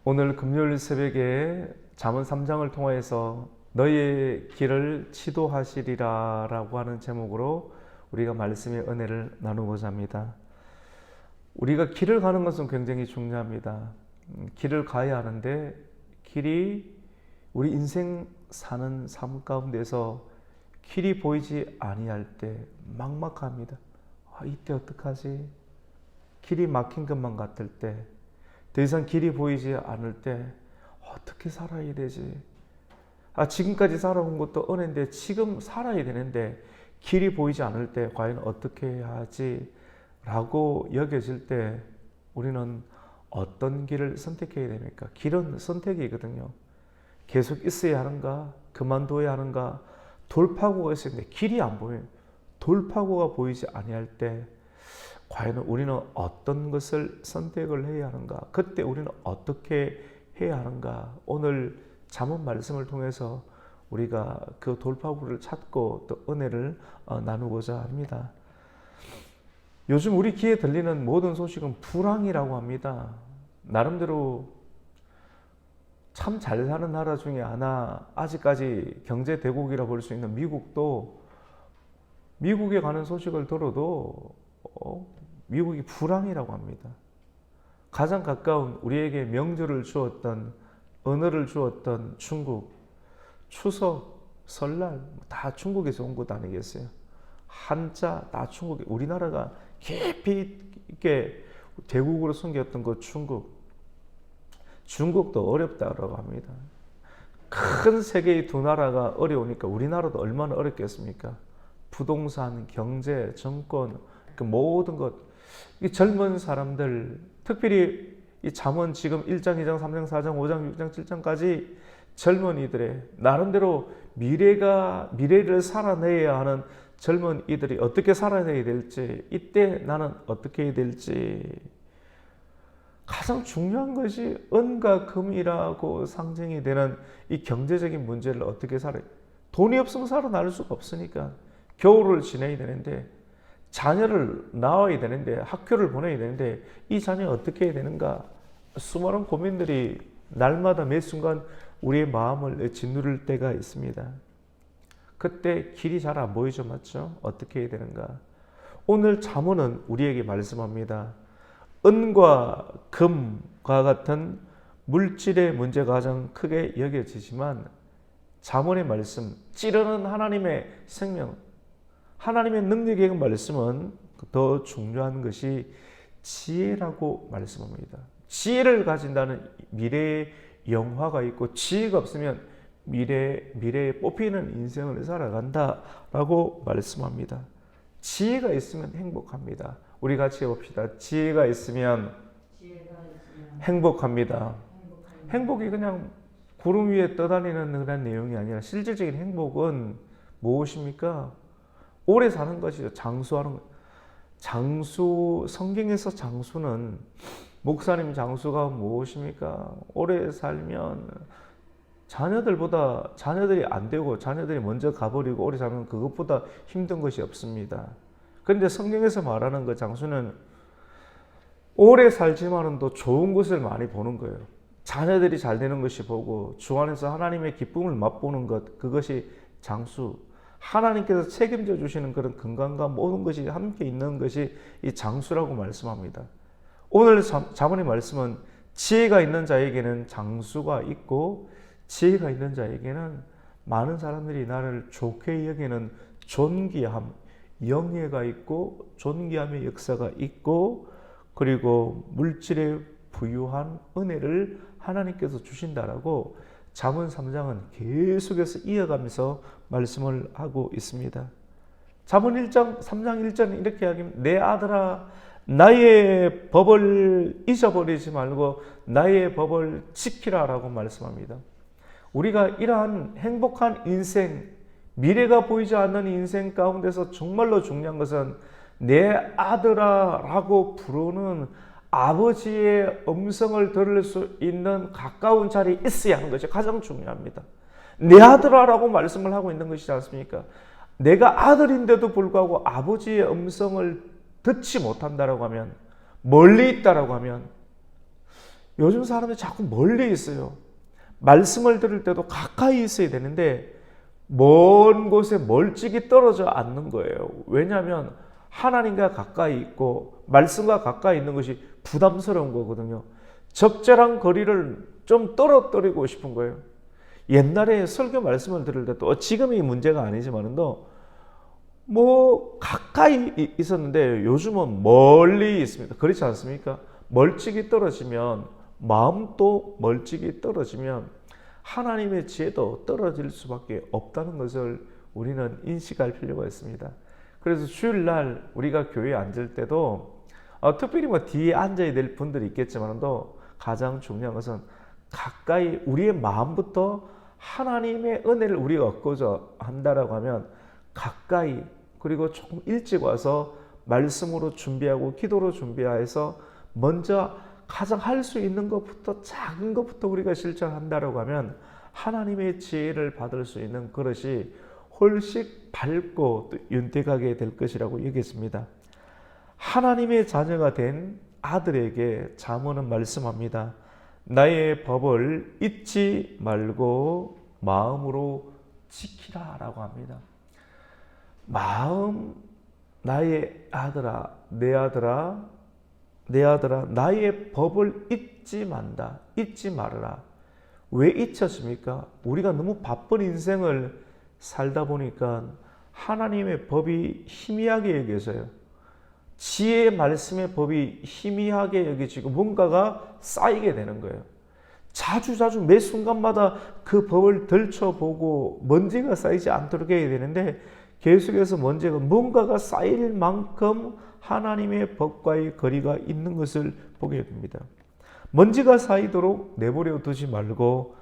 오늘 금요일 새벽에 잠언 3장을 통해서 너희의 길을 치도하시리라 라고 하는 제목으로 우리가 말씀의 은혜를 나누고자 합니다. 우리가 길을 가는 것은 굉장히 중요합니다. 길을 가야 하는데 길이 우리 인생 사는 삶 가운데서 길이 보이지 아니할 때 막막합니다. 이때 어떡하지? 길이 막힌 것만 같을 때, 더 이상 길이 보이지 않을 때 어떻게 살아야 되지? 지금까지 살아온 것도 은혜인데 지금 살아야 되는데 길이 보이지 않을 때 과연 어떻게 해야 하지? 라고 여겨질 때 우리는 어떤 길을 선택해야 됩니까? 길은 선택이거든요. 계속 있어야 하는가? 그만둬야 하는가? 돌파구가 있었는데 길이 안 보여요. 돌파구가 보이지 아니할 때 과연 우리는 어떤 것을 선택을 해야 하는가? 그때 우리는 어떻게 해야 하는가? 오늘 잠언 말씀을 통해서 우리가 그 돌파구를 찾고 또 은혜를 나누고자 합니다. 요즘 우리 귀에 들리는 모든 소식은 불황이라고 합니다. 나름대로 참 잘 사는 나라 중에 하나, 아직까지 경제 대국이라 볼 수 있는 미국도 미국에 가는 소식을 들어도 미국이 불황이라고 합니다. 가장 가까운 우리에게 명절을 주었던, 언어를 주었던 중국, 추석, 설날 다 중국에서 온 것 아니겠어요? 한자 다 중국에, 우리나라가 깊이 있게 대국으로 섬겼던 그 중국도 어렵다고 합니다. 큰 세계의 두 나라가 어려우니까 우리나라도 얼마나 어렵겠습니까? 부동산, 경제, 정권, 그 모든 것, 이 젊은 사람들, 특별히 이 잠언 지금 1장, 2장, 3장, 4장, 5장, 6장, 7장까지 젊은이들의 나름대로 미래를 살아내야 하는 젊은이들이 어떻게 살아내야 될지, 이때 나는 어떻게 해야 될지, 가장 중요한 것이 은과 금이라고 상징이 되는 이 경제적인 문제를 어떻게 돈이 없으면 살아날 수가 없으니까 겨울을 지내야 되는데, 자녀를 낳아야 되는데, 학교를 보내야 되는데 이 자녀 어떻게 해야 되는가? 수많은 고민들이 날마다 매 순간 우리의 마음을 짓누를 때가 있습니다. 그때 길이 잘 안 보이죠, 맞죠? 어떻게 해야 되는가? 오늘 잠언은 우리에게 말씀합니다. 은과 금과 같은 물질의 문제가 가장 크게 여겨지지만 잠언의 말씀, 찌르는 하나님의 생명, 하나님의 능력의 말씀은 더 중요한 것이 지혜라고 말씀합니다. 지혜를 가진다는 미래의 영화가 있고, 지혜가 없으면 미래에 뽑히는 인생을 살아간다라고 말씀합니다. 지혜가 있으면 행복합니다. 우리 같이 해봅시다. 지혜가 있으면 행복합니다. 행복이 그냥 구름 위에 떠다니는 그런 내용이 아니라 실질적인 행복은 무엇입니까? 오래 사는 것이죠. 장수하는 것. 장수, 성경에서 장수는, 목사님 장수가 무엇입니까? 오래 살면 자녀들이 안 되고 자녀들이 먼저 가버리고 오래 살면 그것보다 힘든 것이 없습니다. 그런데 성경에서 말하는 그 장수는 오래 살지만은 또 좋은 것을 많이 보는 거예요. 자녀들이 잘 되는 것이 보고 주 안에서 하나님의 기쁨을 맛보는 것, 그것이 장수. 하나님께서 책임져 주시는 그런 건강과 모든 것이 함께 있는 것이 이 장수라고 말씀합니다. 오늘 잠언의 말씀은 지혜가 있는 자에게는 장수가 있고, 지혜가 있는 자에게는 많은 사람들이 나를 좋게 여기는 존귀함, 영예가 있고 존귀함의 역사가 있고, 그리고 물질에 부유한 은혜를 하나님께서 주신다라고 잠언 3장은 계속해서 이어가면서 말씀을 하고 있습니다. 잠언 1장, 3장 1절은 이렇게 이야기합니다. 내 아들아, 나의 법을 잊어버리지 말고 나의 법을 지키라라고 말씀합니다. 우리가 이러한 행복한 인생, 미래가 보이지 않는 인생 가운데서 정말로 중요한 것은 내 아들아 라고 부르는 아버지의 음성을 들을 수 있는 가까운 자리에 있어야 하는 것이 가장 중요합니다. 내 아들아 라고 말씀을 하고 있는 것이지 않습니까? 내가 아들인데도 불구하고 아버지의 음성을 듣지 못한다라고 하면, 멀리 있다라고 하면 요즘 사람들이 자꾸 멀리 있어요. 말씀을 들을 때도 가까이 있어야 되는데 먼 곳에 멀찍이 떨어져 앉는 거예요. 왜냐하면 하나님과 가까이 있고 말씀과 가까이 있는 것이 부담스러운 거거든요. 적절한 거리를 좀 떨어뜨리고 싶은 거예요. 옛날에 설교 말씀을 들을 때도 지금이 문제가 아니지만도 뭐 가까이 있었는데 요즘은 멀리 있습니다. 그렇지 않습니까? 멀찍이 떨어지면 마음도 멀찍이 떨어지면 하나님의 지혜도 떨어질 수밖에 없다는 것을 우리는 인식할 필요가 있습니다. 그래서 주일날 우리가 교회에 앉을 때도 특별히 뭐 뒤에 앉아야 될 분들이 있겠지만도 가장 중요한 것은 가까이 우리의 마음부터 하나님의 은혜를 우리가 얻고자 한다라고 하면 가까이 그리고 조금 일찍 와서 말씀으로 준비하고 기도로 준비해서 먼저 가장 할 수 있는 것부터 작은 것부터 우리가 실천한다라고 하면 하나님의 지혜를 받을 수 있는 그릇이 훨씬 밝고 또 윤택하게 될 것이라고 얘기했습니다. 하나님의 자녀가 된 아들에게 잠언은 말씀합니다. 나의 법을 잊지 말고 마음으로 지키라 라고 합니다. 마음, 나의 아들아, 내 아들아, 내 아들아, 나의 법을 잊지 만다. 잊지 말아라. 왜 잊혔습니까? 우리가 너무 바쁜 인생을 살다 보니까 하나님의 법이 희미하게 여겨져요. 지혜의 말씀의 법이 희미하게 여겨지고 뭔가가 쌓이게 되는 거예요. 자주자주 매 순간마다 그 법을 들춰보고 먼지가 쌓이지 않도록 해야 되는데 계속해서 먼지가 뭔가가 쌓일 만큼 하나님의 법과의 거리가 있는 것을 보게 됩니다. 먼지가 쌓이도록 내버려 두지 말고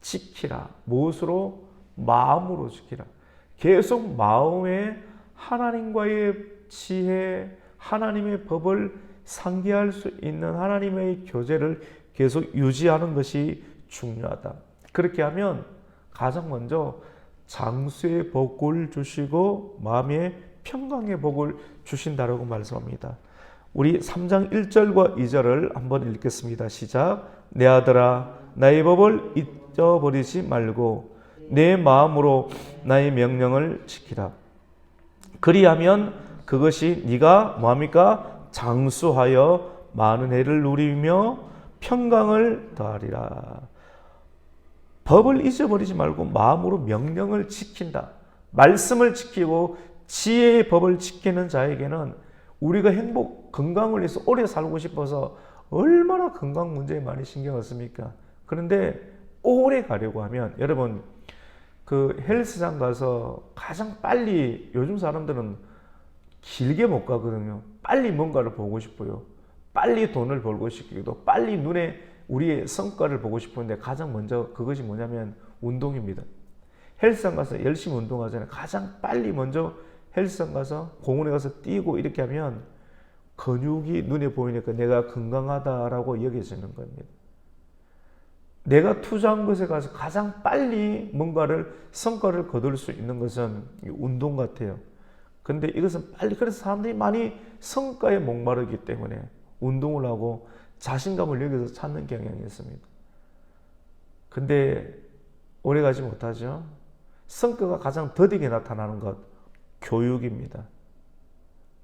지키라. 무엇으로? 마음으로 지키라. 계속 마음에 하나님과의 지혜, 하나님의 법을 상기할 수 있는 하나님의 교제를 계속 유지하는 것이 중요하다. 그렇게 하면 가장 먼저 장수의 복을 주시고 마음의 평강의 복을 주신다라고 말씀합니다. 우리 3장 1절과 2절을 한번 읽겠습니다. 시작. 내 아들아 나의 법을 잊어버리지 말고 내 마음으로 나의 명령을 지키라. 그리하면 그것이 네가 뭐합니까? 장수하여 많은 해를 누리며 평강을 더하리라. 법을 잊어버리지 말고 마음으로 명령을 지킨다. 말씀을 지키고 지혜의 법을 지키는 자에게는 우리가 행복, 건강을 위해서 오래 살고 싶어서 얼마나 건강 문제에 많이 신경을 씁니까? 그런데 오래 가려고 하면 여러분 그 헬스장 가서 가장 빨리 요즘 사람들은 길게 못 가거든요. 빨리 뭔가를 보고 싶어요. 빨리 돈을 벌고 싶기도 빨리 눈에 우리의 성과를 보고 싶은데 가장 먼저 그것이 뭐냐면 운동입니다. 헬스장 가서 열심히 운동하잖아요. 가장 빨리 먼저 헬스장 가서 공원에 가서 뛰고 이렇게 하면 근육이 눈에 보이니까 내가 건강하다라고 여겨지는 겁니다. 내가 투자한 것에 가서 가장 빨리 뭔가를 성과를 거둘 수 있는 것은 운동 같아요. 근데 이것은 빨리 그래서 사람들이 많이 성과에 목마르기 때문에 운동을 하고 자신감을 여기서 찾는 경향이 있습니다. 근데 오래가지 못하죠. 성과가 가장 더디게 나타나는 것 교육입니다.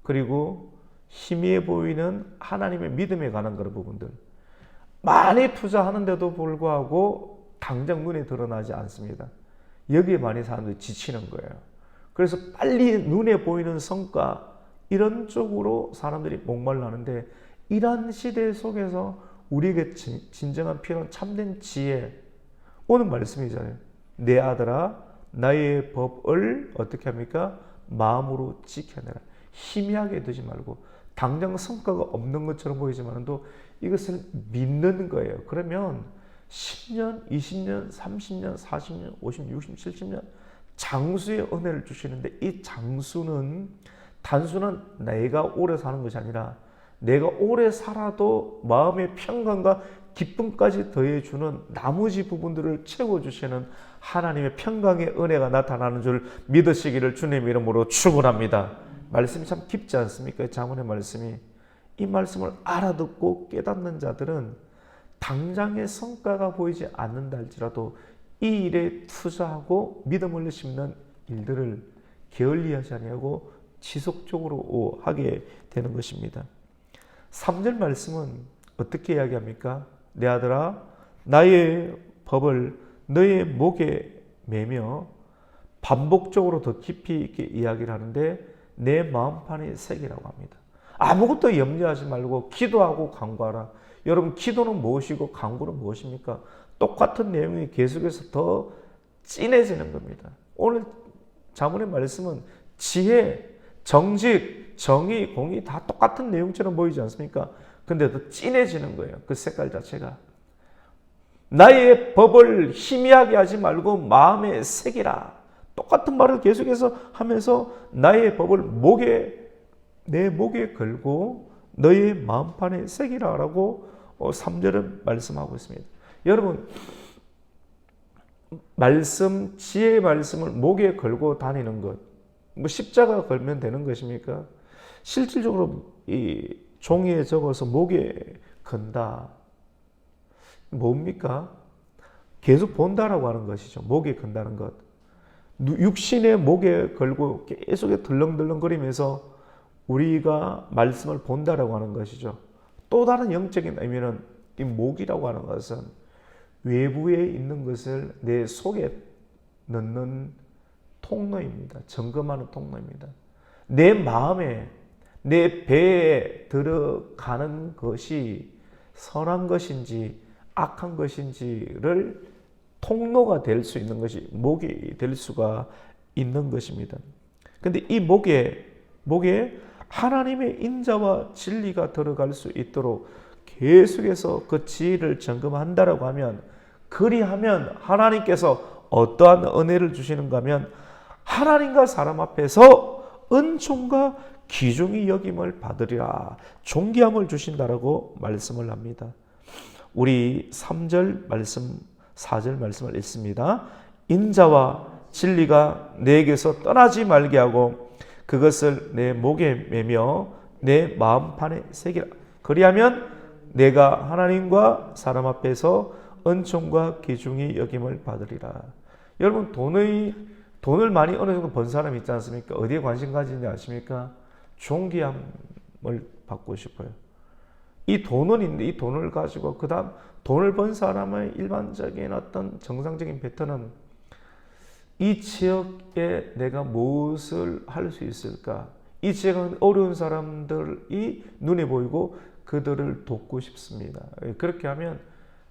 그리고 희미해 보이는 하나님의 믿음에 관한 그런 부분들 많이 투자하는데도 불구하고 당장 눈에 드러나지 않습니다. 여기에 많이 사람들이 지치는 거예요. 그래서 빨리 눈에 보이는 성과 이런 쪽으로 사람들이 목말라하는데 이러한 시대 속에서 우리에게 진정한 필요한 참된 지혜 오늘 말씀이잖아요. 내 아들아 나의 법을 어떻게 합니까? 마음으로 지켜내라. 희미하게 두지 말고 당장 성과가 없는 것처럼 보이지만도 이것을 믿는 거예요. 그러면 10년, 20년, 30년, 40년, 50년, 60년, 70년 장수의 은혜를 주시는데 이 장수는 단순한 내가 오래 사는 것이 아니라 내가 오래 살아도 마음의 평강과 기쁨까지 더해주는 나머지 부분들을 채워주시는 하나님의 평강의 은혜가 나타나는 줄 믿으시기를 주님 이름으로 축원합니다. 말씀이 참 깊지 않습니까? 잠언의 말씀이. 이 말씀을 알아듣고 깨닫는 자들은 당장의 성과가 보이지 않는다 할지라도 이 일에 투자하고 믿음을 심는 일들을 게을리하지 아니하고 지속적으로 하게 되는 것입니다. 3절 말씀은 어떻게 이야기합니까? 내 아들아, 나의 법을 너의 목에 매며, 반복적으로 더 깊이 있게 이야기를 하는데 내 마음판에 새기라고 합니다. 아무것도 염려하지 말고 기도하고 간구하라. 여러분, 기도는 무엇이고 간구는 무엇입니까? 똑같은 내용이 계속해서 더 진해지는 겁니다. 오늘 자문의 말씀은 지혜, 정직, 정의, 공의 다 똑같은 내용처럼 보이지 않습니까? 근데 더 진해지는 거예요. 그 색깔 자체가. 나의 법을 희미하게 하지 말고 마음에 새기라. 똑같은 말을 계속해서 하면서 나의 법을 내 목에 걸고 너의 마음판에 새기라라고 3절은 말씀하고 있습니다. 여러분, 지혜의 말씀을 목에 걸고 다니는 것, 십자가 걸면 되는 것입니까? 실질적으로 이 종이에 적어서 목에 건다. 뭡니까? 계속 본다라고 하는 것이죠. 목에 건다는 것. 육신의 목에 걸고 계속 덜렁덜렁거리면서 우리가 말씀을 본다라고 하는 것이죠. 또 다른 영적인 의미는 이 목이라고 하는 것은 외부에 있는 것을 내 속에 넣는 통로입니다. 점검하는 통로입니다. 내 마음에, 내 배에 들어가는 것이 선한 것인지 악한 것인지를 통로가 될 수 있는 것이 목이 될 수가 있는 것입니다. 그런데 이 목에 하나님의 인자와 진리가 들어갈 수 있도록 계속해서 그 지혜를 점검한다라고 하면, 그리하면 하나님께서 어떠한 은혜를 주시는가 하면 하나님과 사람 앞에서 은총과 귀중히 여김을 받으리라, 존귀함을 주신다라고 말씀을 합니다. 우리 3절 말씀, 4절 말씀을 읽습니다. 인자와 진리가 내게서 떠나지 말게 하고 그것을 내 목에 매며 내 마음판에 새기라. 그리하면 내가 하나님과 사람 앞에서 은총과 귀중히 여김을 받으리라. 여러분, 돈을 많이 어느 정도 번 사람이 있지 않습니까? 어디에 관심 가지는지 아십니까? 존귀함을 받고 싶어요. 이 돈은 있는데 이 돈을 가지고 그 다음 돈을 번 사람의 일반적인 어떤 정상적인 패턴은 이 지역에 내가 무엇을 할 수 있을까? 이 지역은 어려운 사람들이 눈에 보이고 그들을 돕고 싶습니다. 그렇게 하면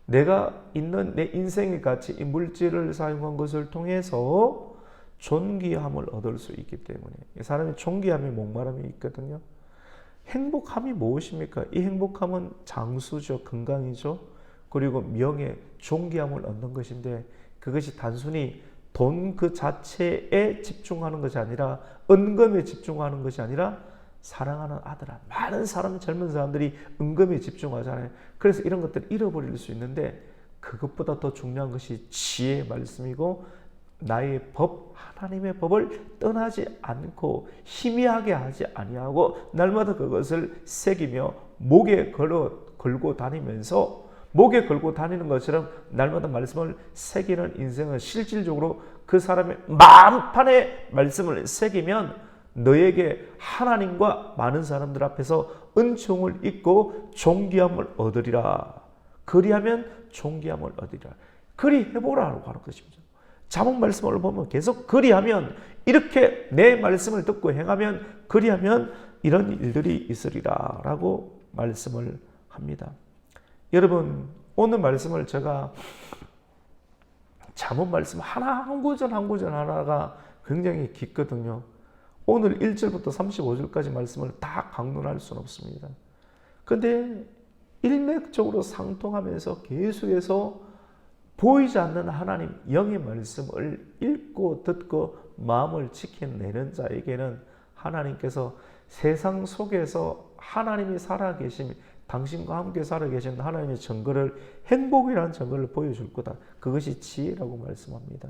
내가 있는 내 인생의 가치, 이 물질을 사용한 것을 통해서 존귀함을 얻을 수 있기 때문에 사람이 존귀함에 목마름이 있거든요. 행복함이 무엇입니까? 이 행복함은 장수죠, 건강이죠. 그리고 명예, 존귀함을 얻는 것인데 그것이 단순히 돈 그 자체에 집중하는 것이 아니라, 은금에 집중하는 것이 아니라 사랑하는 아들아. 많은 사람, 젊은 사람들이 은금에 집중하잖아요. 그래서 이런 것들을 잃어버릴 수 있는데 그것보다 더 중요한 것이 지혜의 말씀이고, 나의 법, 하나님의 법을 떠나지 않고 희미하게 하지 아니하고 날마다 그것을 새기며 목에 걸고 다니면서, 목에 걸고 다니는 것처럼 날마다 말씀을 새기는 인생은 실질적으로 그 사람의 마음판에 말씀을 새기면 너에게 하나님과 많은 사람들 앞에서 은총을 입고 존귀함을 얻으리라. 그리하면 존귀함을 얻으리라. 그리해보라고 하는 것입니다. 자문 말씀을 보면 계속 그리하면, 이렇게 내 말씀을 듣고 행하면, 그리하면 이런 일들이 있으리라 라고 말씀을 합니다. 여러분, 오늘 말씀을 제가 자문 말씀 한 구절 한 구절 하나가 굉장히 깊거든요. 오늘 1절부터 35절까지 말씀을 다 강론할 수는 없습니다. 그런데 일맥적으로 상통하면서 계속해서 보이지 않는 하나님 영의 말씀을 읽고 듣고 마음을 지켜내는 자에게는 하나님께서 세상 속에서 하나님이 살아계심, 당신과 함께 살아계신 하나님의 증거를, 행복이라는 증거를 보여줄 거다. 그것이 지혜라고 말씀합니다.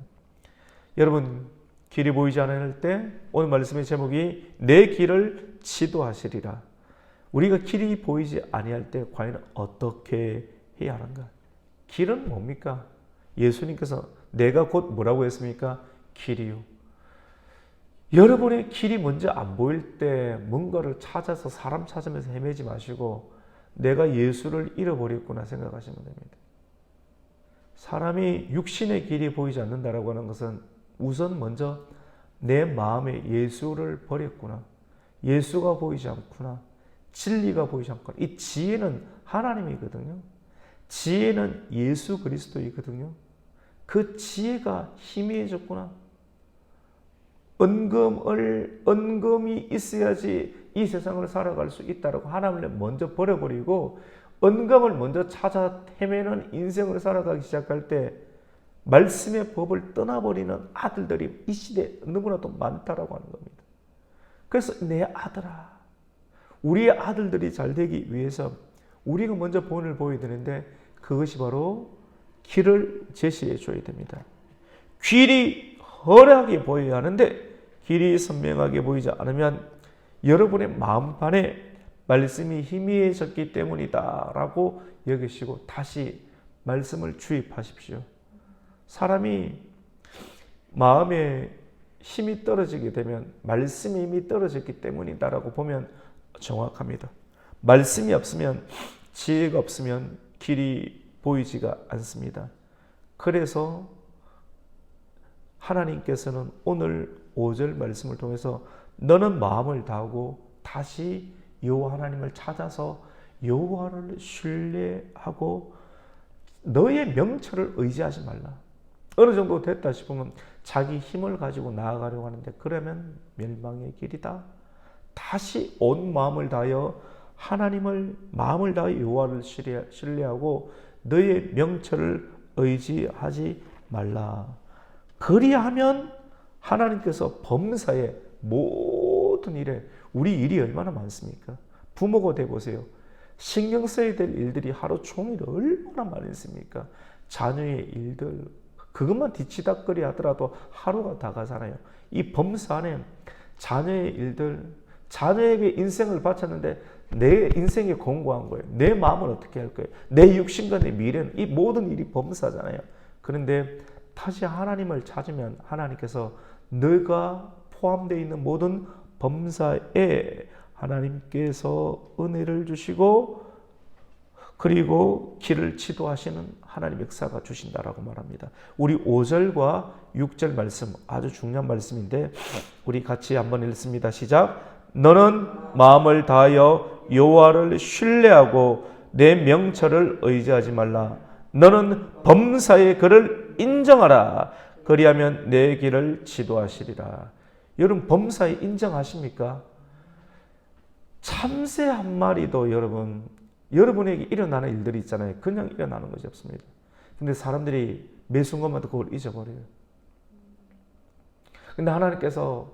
여러분, 길이 보이지 않을 때 오늘 말씀의 제목이 내 길을 지도하시리라. 우리가 길이 보이지 아니할 때 과연 어떻게 해야 하는가? 길은 뭡니까? 예수님께서 내가 곧 뭐라고 했습니까? 길이요. 여러분의 길이 먼저 안 보일 때 뭔가를 찾아서 사람 찾으면서 헤매지 마시고 내가 예수를 잃어버렸구나 생각하시면 됩니다. 사람이 육신의 길이 보이지 않는다라고 하는 것은 우선 먼저 내 마음에 예수를 버렸구나. 예수가 보이지 않구나. 진리가 보이지 않구나. 이 지혜는 하나님이거든요. 지혜는 예수 그리스도이거든요. 그 지혜가 희미해졌구나. 은금이 있어야지 이 세상을 살아갈 수 있다라고 하나님을 먼저 버려버리고 은금을 먼저 찾아 헤매는 인생을 살아가기 시작할 때 말씀의 법을 떠나버리는 아들들이 이 시대에 너무나도 많다라고 하는 겁니다. 그래서 내 아들아, 우리의 아들들이 잘 되기 위해서 우리가 먼저 본을 보여야 되는데 그것이 바로 길을 제시해 줘야 됩니다. 길이 헐하게 보여야 하는데 길이 선명하게 보이지 않으면 여러분의 마음판에 말씀이 희미해졌기 때문이다 라고 여기시고 다시 말씀을 주입하십시오. 사람이 마음에 힘이 떨어지게 되면 말씀이 힘이 떨어졌기 때문이다 라고 보면 정확합니다. 말씀이 없으면 지혜가 없으면 길이 보이지가 않습니다. 그래서 하나님께서는 오늘 5절 말씀을 통해서 너는 마음을 다하고 다시 여호와 하나님을 찾아서 여호와를 신뢰하고 너의 명철을 의지하지 말라. 어느 정도 됐다 싶으면 자기 힘을 가지고 나아가려고 하는데 그러면 멸망의 길이다. 다시 온 마음을 다하여 하나님을 마음을 다하여 여호와를 신뢰하고 너의 명철을 의지하지 말라. 그리하면 하나님께서 범사의 모든 일에 우리 일이 얼마나 많습니까? 부모가 돼보세요. 신경 써야 될 일들이 하루 종일 얼마나 많이 있습니까? 자녀의 일들 그것만 뒤치다거리 하더라도 하루가 다 가잖아요. 이 범사 안에 자녀의 일들 자녀에게 인생을 바쳤는데 내 인생에 공고한 거예요. 내 마음을 어떻게 할 거예요? 내 육신과 내 미래는 이 모든 일이 범사잖아요. 그런데 다시 하나님을 찾으면 하나님께서 너가 포함되어 있는 모든 범사에 하나님께서 은혜를 주시고 그리고 길을 지도하시는 하나님의 역사가 주신다라고 말합니다. 우리 5절과 6절 말씀 아주 중요한 말씀인데 우리 같이 한번 읽습니다. 시작. 너는 마음을 다하여 여호와를 신뢰하고 내 명철을 의지하지 말라. 너는 범사의 그를 인정하라. 그리하면 내 길을 지도하시리라. 여러분 범사에 인정하십니까? 참새 한 마리도 여러분에게 일어나는 일들이 있잖아요. 그냥 일어나는 것이 없습니다. 근데 사람들이 매 순간마다 그걸 잊어버려요. 근데 하나님께서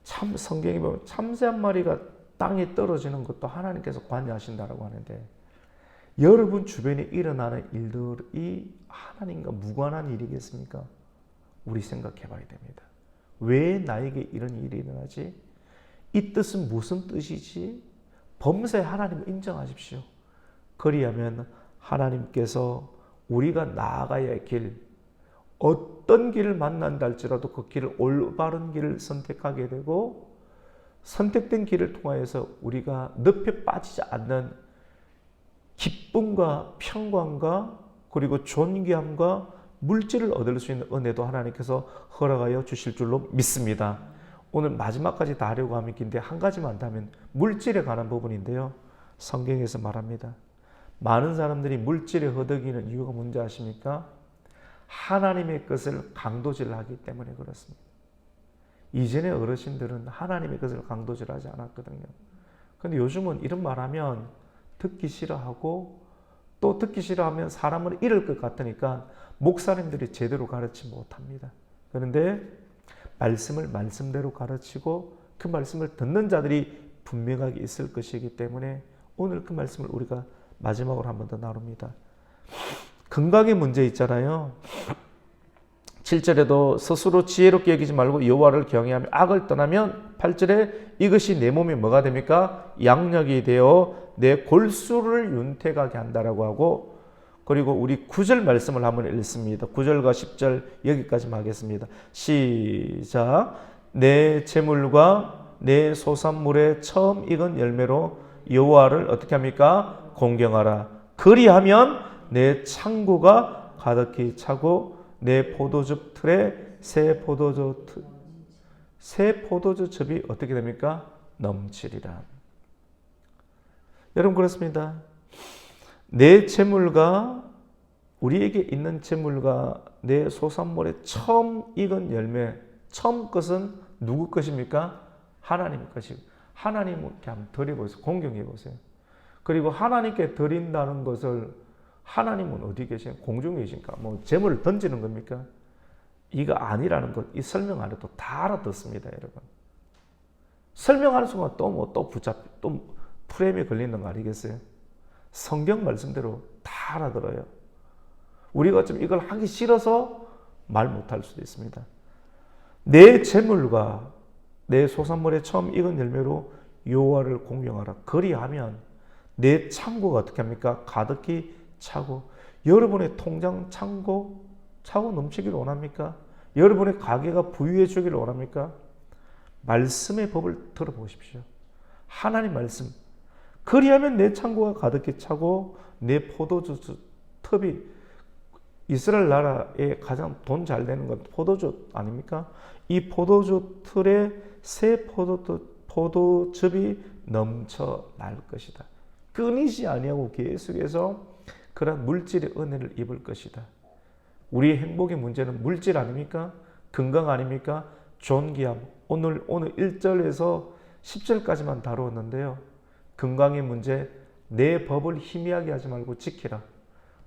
참 성경에 보면 참새 한 마리가 땅에 떨어지는 것도 하나님께서 관여하신다라고 하는데 여러분 주변에 일어나는 일들이 하나님과 무관한 일이겠습니까? 우리 생각해 봐야 됩니다. 왜 나에게 이런 일이 일어나지? 이 뜻은 무슨 뜻이지? 범사에 하나님을 인정하십시오. 그리하면 하나님께서 우리가 나아가야 할 길, 어떤 길을 만난다 할지라도 그 길을 올바른 길을 선택하게 되고 선택된 길을 통하여서 우리가 늪에 빠지지 않는 기쁨과 평강과 그리고 존귀함과 물질을 얻을 수 있는 은혜도 하나님께서 허락하여 주실 줄로 믿습니다. 오늘 마지막까지 다 하려고 하면 긴데 한 가지만 한다면 물질에 관한 부분인데요. 성경에서 말합니다. 많은 사람들이 물질에 허덕이는 이유가 뭔지 아십니까? 하나님의 것을 강도질하기 때문에 그렇습니다. 이전의 어르신들은 하나님의 것을 강도질하지 않았거든요. 그런데 요즘은 이런 말하면 듣기 싫어하고 또 듣기 싫어하면 사람을 잃을 것 같으니까 목사님들이 제대로 가르치지 못합니다. 그런데 말씀을 말씀대로 가르치고 그 말씀을 듣는 자들이 분명하게 있을 것이기 때문에 오늘 그 말씀을 우리가 마지막으로 한 번 더 나눕니다. 건강의 문제 있잖아요. 7절에도 스스로 지혜롭게 여기지 말고 여호와를 경외하며 악을 떠나면 8절에 이것이 내 몸에 뭐가 됩니까? 양력이 되어 내 골수를 윤택하게 한다라고 하고 그리고 우리 9절 말씀을 한번 읽습니다. 9절과 10절 여기까지만 하겠습니다. 시작. 내 재물과 내 소산물의 처음 익은 열매로 여호와를 어떻게 합니까? 공경하라. 그리하면 내 창고가 가득히 차고 내 포도즙 틀에 새 포도주즙이 어떻게 됩니까? 넘치리라. 여러분 그렇습니다. 내 재물과 우리에게 있는 재물과 내 소산물의 처음 익은 열매, 처음 것은 누구 것입니까? 하나님 것이고 하나님께 한번 드려보세요. 공경해 보세요. 그리고 하나님께 드린다는 것을 하나님은 어디 계세요? 공중에 계십니까? 뭐 재물을 던지는 겁니까? 이거 아니라는 것, 이 설명 안 해도 다 알아듣습니다, 여러분. 설명하는 순간 또 프레임에 걸리는 거 아니겠어요? 성경 말씀대로 다 알아들어요. 우리가 좀 이걸 하기 싫어서 말 못할 수도 있습니다. 내 재물과 내 소산물의 처음 익은 열매로 여호와를 공경하라. 그리하면 내 창고가 어떻게 합니까? 가득히 차고. 여러분의 통장 창고 차고 넘치기를 원합니까? 여러분의 가게가 부유해지기를 원합니까? 말씀의 법을 들어보십시오. 하나님 말씀. 그리하면 내 창고가 가득히 차고 내 포도주 톱이 이스라엘 나라에 가장 돈 잘 되는 건 포도주 아닙니까? 이 포도주 틀에 새 포도즙이 넘쳐날 것이다. 끊이지 아니하고 계속해서 그런 물질의 은혜를 입을 것이다. 우리의 행복의 문제는 물질 아닙니까? 건강 아닙니까? 존귀함. 오늘 1절에서 10절까지만 다루었는데요. 건강의 문제, 내 법을 희미하게 하지 말고 지키라.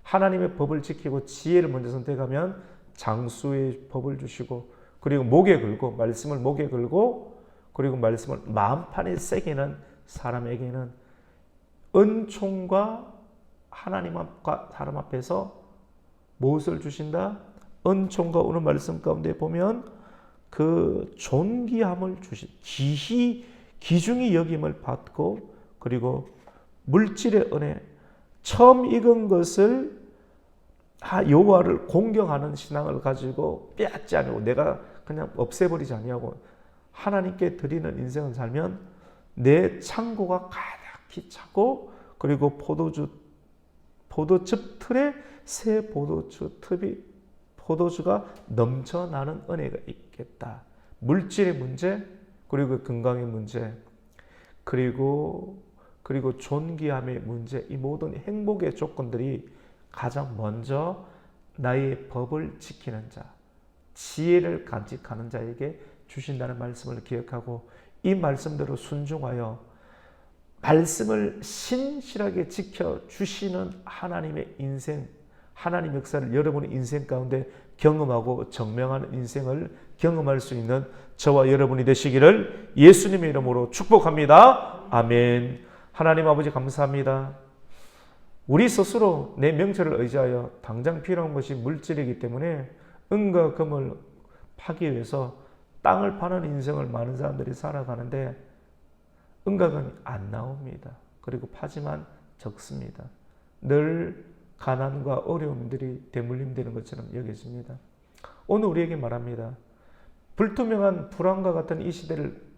하나님의 법을 지키고 지혜를 먼저 선택하면 장수의 법을 주시고, 그리고 목에 걸고 말씀을 목에 걸고, 그리고 말씀을 마음판에 새기는 사람에게는 은총과 하나님과 사람 앞에서 무엇을 주신다? 은총과 오늘 말씀 가운데 보면 그 존귀함을 기중히 여김을 받고, 그리고 물질의 은혜, 처음 익은 것을 여호와를 공경하는 신앙을 가지고 빼앗지 않고 내가 그냥 없애버리지 아니하고 하나님께 드리는 인생을 살면 내 창고가 가득히 차고, 그리고 포도즙 틀에 새 포도주가 넘쳐나는 은혜가 있겠다. 물질의 문제, 그리고 건강의 문제, 그리고 존귀함의 문제, 이 모든 행복의 조건들이 가장 먼저 나의 법을 지키는 자, 지혜를 간직하는 자에게 주신다는 말씀을 기억하고 이 말씀대로 순종하여 말씀을 신실하게 지켜주시는 하나님의 인생, 하나님 역사를 여러분의 인생 가운데 경험하고 증명하는 인생을 경험할 수 있는 저와 여러분이 되시기를 예수님의 이름으로 축복합니다. 아멘. 하나님 아버지 감사합니다. 우리 스스로 내 명철을 의지하여 당장 필요한 것이 물질이기 때문에 은과 금을 파기 위해서 땅을 파는 인생을 많은 사람들이 살아가는데 은과 금이 안 나옵니다. 그리고 파지만 적습니다. 늘 가난과 어려움들이 대물림되는 것처럼 여겨집니다. 오늘 우리에게 말합니다. 불투명한 불안과 같은 이 시대를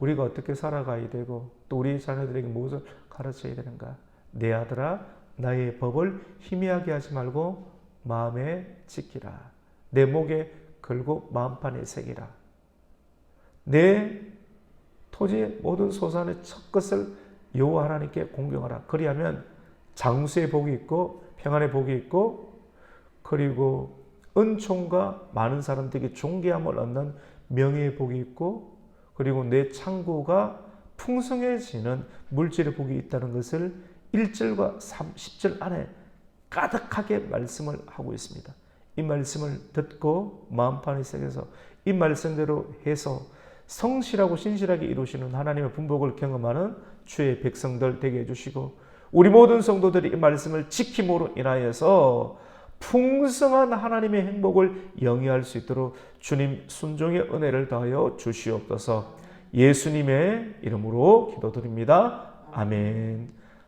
우리가 어떻게 살아가야 되고 또 우리 자녀들에게 무엇을 가르쳐야 되는가? 내 아들아, 나의 법을 희미하게 하지 말고 마음에 지키라. 내 목에 걸고 마음판에 새기라. 내 토지의 모든 소산의 첫 것을 여호와 하나님께 공경하라. 그리하면 장수의 복이 있고 평안의 복이 있고, 그리고 은총과 많은 사람들에게 존귀함을 얻는 명예의 복이 있고, 그리고 내 창고가 풍성해지는 물질의 복이 있다는 것을 1절과 10절 안에 가득하게 말씀을 하고 있습니다. 이 말씀을 듣고 마음판에 새겨서 이 말씀대로 해서 성실하고 신실하게 이루시는 하나님의 분복을 경험하는 주의 백성들 되게 해주시고, 우리 모든 성도들이 이 말씀을 지킴으로 인하여서 풍성한 하나님의 행복을 영위할 수 있도록 주님 순종의 은혜를 더하여 주시옵소서. 예수님의 이름으로 기도드립니다. 아멘.